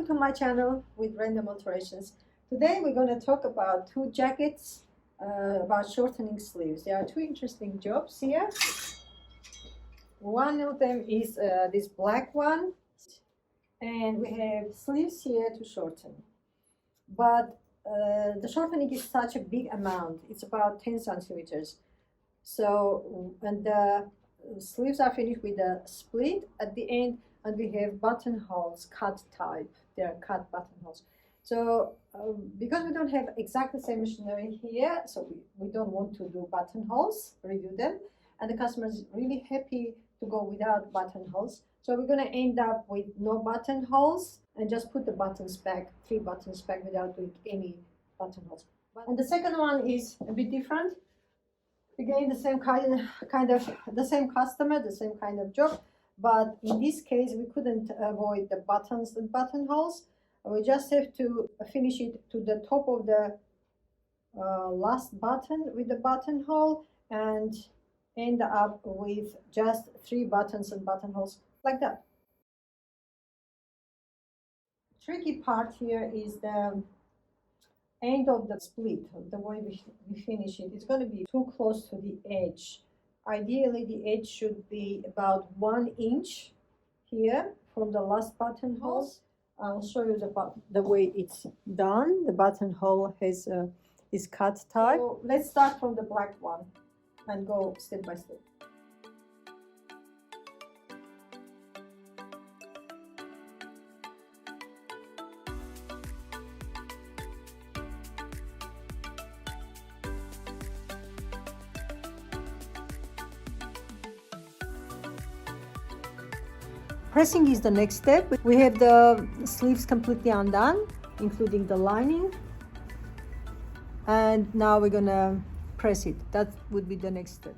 to my channel with random alterations. Today we're going to talk about two jackets about shortening sleeves. There are two interesting jobs here. One of them is this black one, and we have sleeves here to shorten. But the shortening is such a big amount. It's about 10 centimeters. So, and the sleeves are finished with a split at the end, and we have buttonholes, cut type. They are cut buttonholes. So because we don't have exactly the same machinery here, so we don't want to do buttonholes, redo them, and the customer is really happy to go without buttonholes. So we're going to end up with no buttonholes and just put the buttons back, 3 buttons back without doing any buttonholes. And the second one is a bit different. Again, the same kind of the same customer, the same kind of job, but in this case we couldn't avoid the buttons and buttonholes. We just have to finish it to the top of the last button with the buttonhole and end up with just 3 buttons and buttonholes like that. Tricky part here is the end of the split. The way we finish it, it's going to be too close to the edge. Ideally the edge should be about 1 inch here from the last buttonhole. I'll show you the way it's done. The buttonhole is cut type. So let's start from the black one and go step by step. Pressing is the next step. We have the sleeves completely undone, including the lining. And now we're gonna press it. That would be the next step.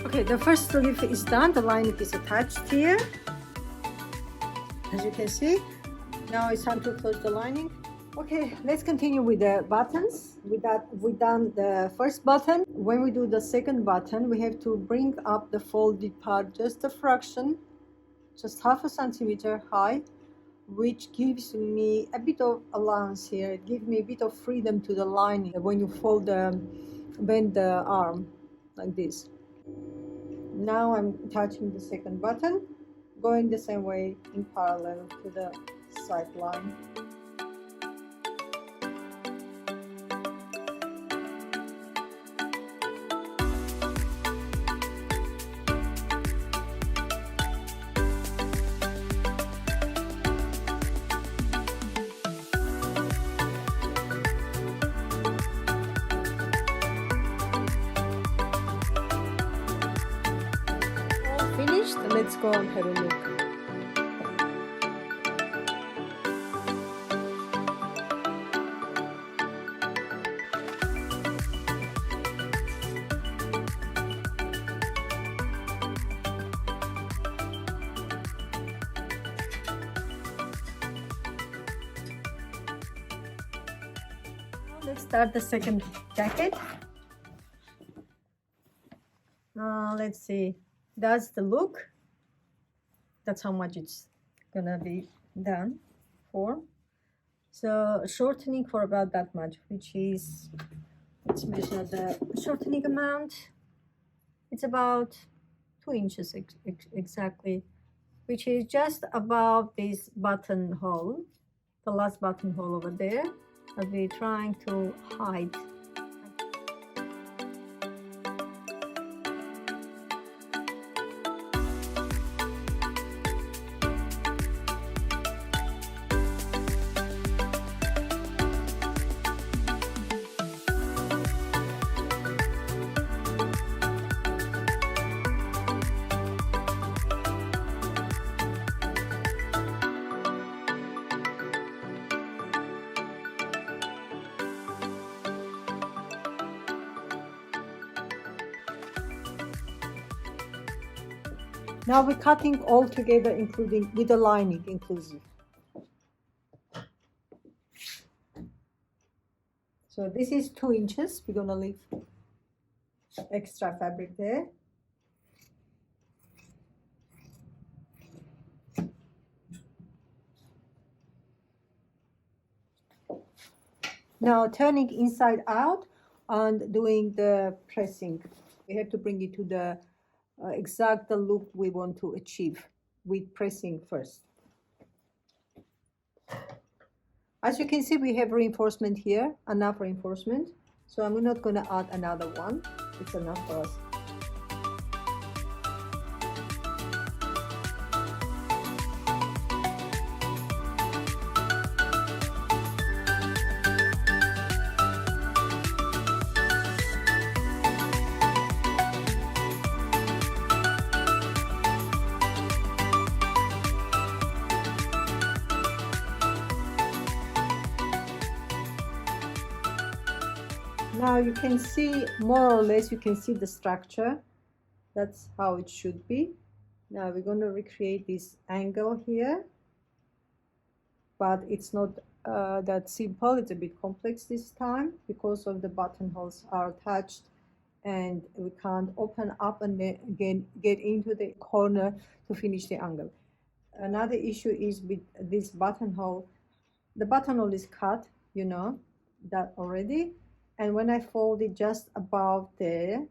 Okay, the first sleeve is done. The lining is attached here, as you can see. Now it's time to close the lining. Okay, let's continue with the buttons. With that, we've done the first button. When we do the second button, we have to bring up the folded part just a fraction, just half a centimeter high, which gives me a bit of allowance here. It gives me a bit of freedom to the lining when you bend the arm like this. Now I'm touching the second button, going the same way in parallel to the side line. Finished. Let's go and have a look. Let's start the second jacket. Let's see. That's the look. That's how much it's gonna be done for. So shortening for about that much, which is, let's measure the shortening amount. It's about 2 inches exactly, which is just above this buttonhole, the last buttonhole over there, that we're trying to hide. Now we're cutting all together, including with the lining inclusive. So this is 2 inches. We're gonna leave extra fabric there. Now turning inside out and doing the pressing. We have to bring it to the exact look we want to achieve with pressing first. As you can see, we have reinforcement here, enough reinforcement. So I'm not going to add another one. It's enough for us. Now you can see more or less, you can see the structure. That's how it should be. Now we're going to recreate this angle here, but it's not that simple. It's a bit complex this time because of the buttonholes are attached and we can't open up and then again get into the corner to finish the angle. Another issue is with this buttonhole. The buttonhole is cut, you know that already. And when I fold it just above there,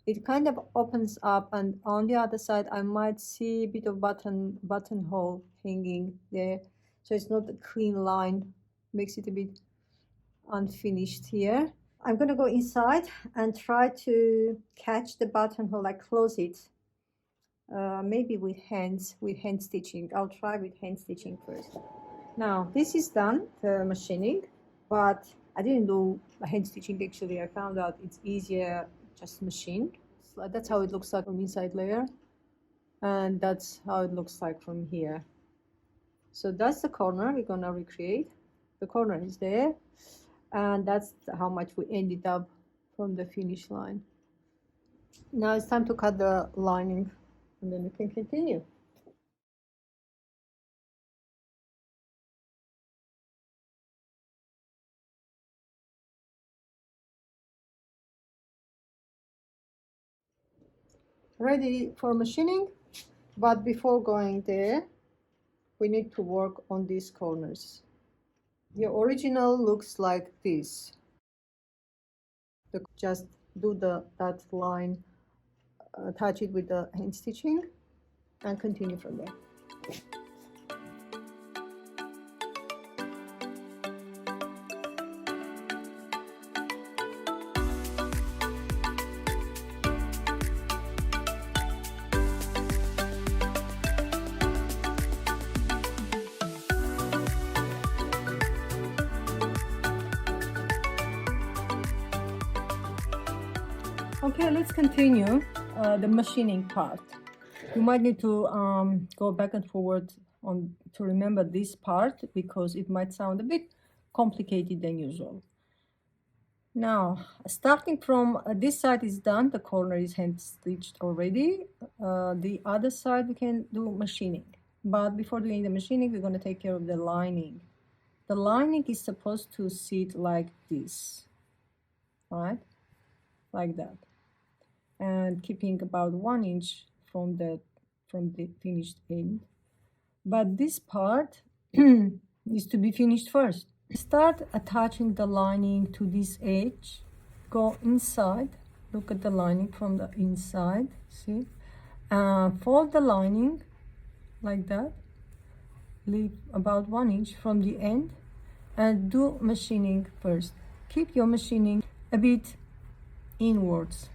it kind of opens up, and on the other side I might see a bit of buttonhole hanging there. So it's not a clean line, makes it a bit unfinished here. I'm going to go inside and try to catch the buttonhole, like close it, maybe with hand stitching. I'll try with hand stitching first. Now this is done, the machining, but I didn't do hand stitching actually. I found out it's easier just machine. So that's how it looks like from inside layer, and that's how it looks like from here. So that's the corner we're gonna recreate. The corner is there, and that's how much we ended up from the finish line. Now it's time to cut the lining, and then we can continue. ready for machining. But before going there, we need to work on these corners. The original looks like this. Just do that line, attach it with the hand stitching, and continue from there. Okay, let's continue the machining part. You might need to go back and forward to remember this part because it might sound a bit complicated than usual. Now, starting from this side is done, the corner is hand stitched already. The other side we can do machining. But before doing the machining, we're going to take care of the lining. The lining is supposed to sit like this, right? Like that. And keeping about 1 inch from the finished end. But this part is to be finished first. Start attaching the lining to this edge. Go inside. Look at the lining from the inside. See? Fold the lining like that. Leave about 1 inch from the end and do machining first. Keep your machining a bit inwards,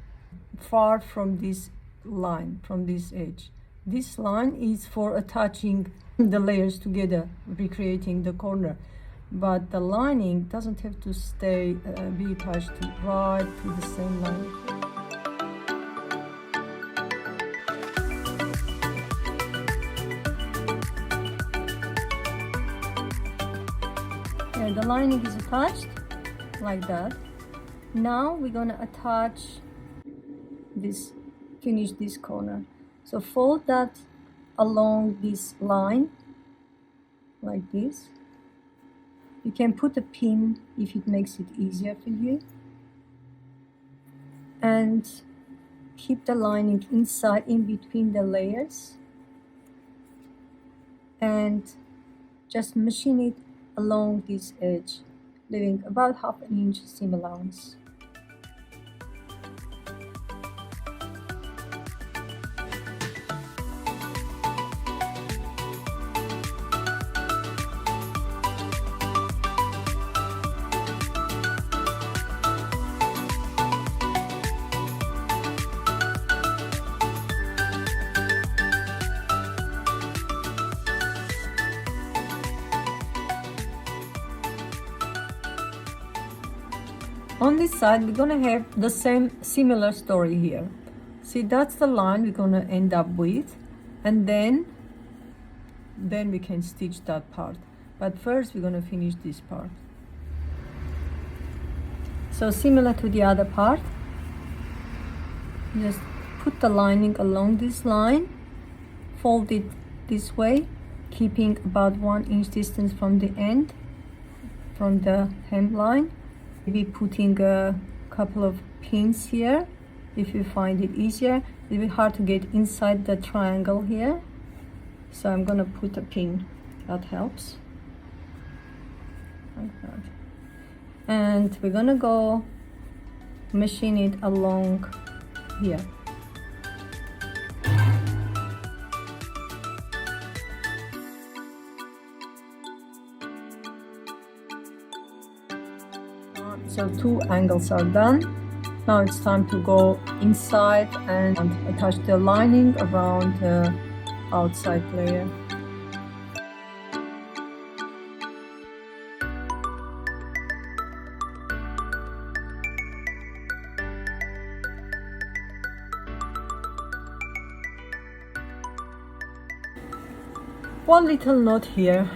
far from this line, from this edge. This line is for attaching the layers together, recreating the corner. But the lining doesn't have to stay, be attached right to the same line. And the lining is attached like that. Now we're gonna attach this, finish this corner. So fold that along this line like this. You can put a pin if it makes it easier for you, and keep the lining inside in between the layers and just machine it along this edge, leaving about 1/2 inch seam allowance. On this side, we're gonna have the same similar story here. See, that's the line we're gonna end up with, and then we can stitch that part. But first, we're gonna finish this part. So similar to the other part, just put the lining along this line, fold it this way, keeping about 1 inch distance from the end, from the hemline. Maybe putting a couple of pins here if you find it easier. It's a bit hard to get inside the triangle here, so I'm gonna put a pin. That helps. Like that. And we're gonna go machine it along here. So 2 angles are done. Now it's time to go inside and attach the lining around the outside layer. One little note here.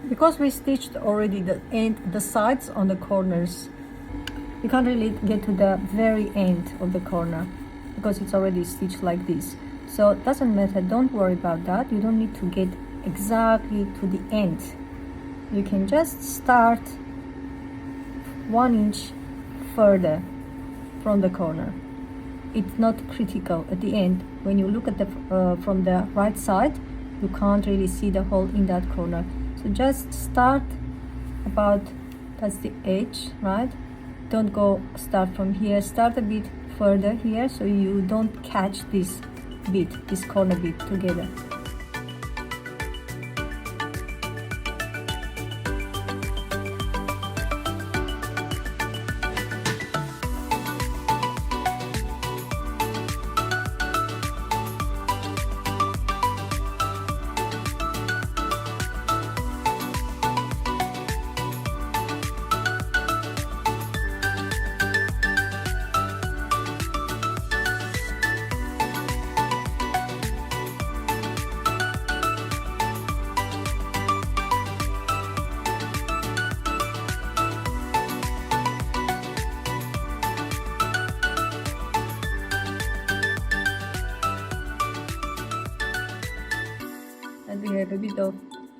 Because we stitched already the sides on the corners, you can't really get to the very end of the corner because it's already stitched like this. So it doesn't matter, don't worry about that. You don't need to get exactly to the end. You can just start 1 inch further from the corner. it's not critical at the end. When you look at the from the right side, you can't really see the hole in that corner. So just start about, that's the edge, right? Don't go start from here, start a bit further here so you don't catch this bit, this corner bit together. And we have a bit of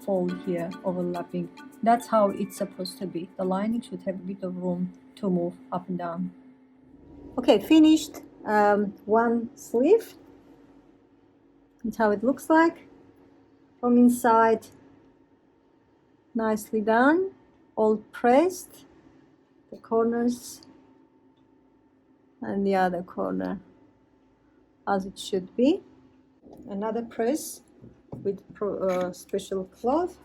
fold here overlapping. That's how it's supposed to be. The lining should have a bit of room to move up and down. Okay, finished one sleeve. That's how it looks like from inside. Nicely done, all pressed, the corners and the other corner as it should be. Another press with special cloth.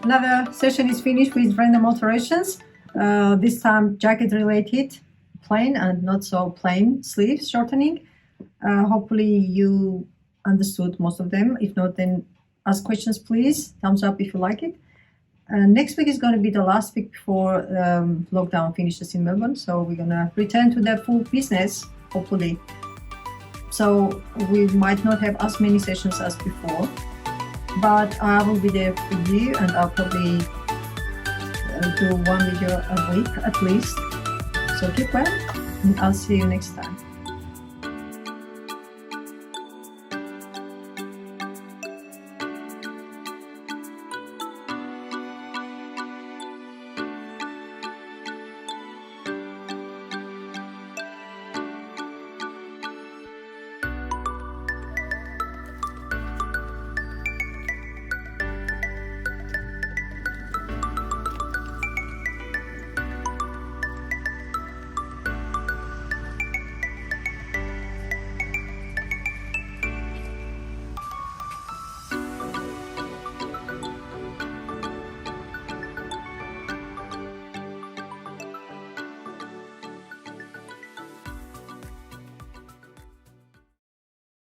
Another session is finished with random alterations. This time jacket related, plain and not so plain sleeves shortening. Hopefully you understood most of them. If not, then ask questions please. Thumbs up if you like it. Next week is going to be the last week before lockdown finishes in Melbourne. So we're going to return to the full business, hopefully. So we might not have as many sessions as before. But I will be there for you, and I'll probably do one video a week at least. So keep well, and I'll see you next time.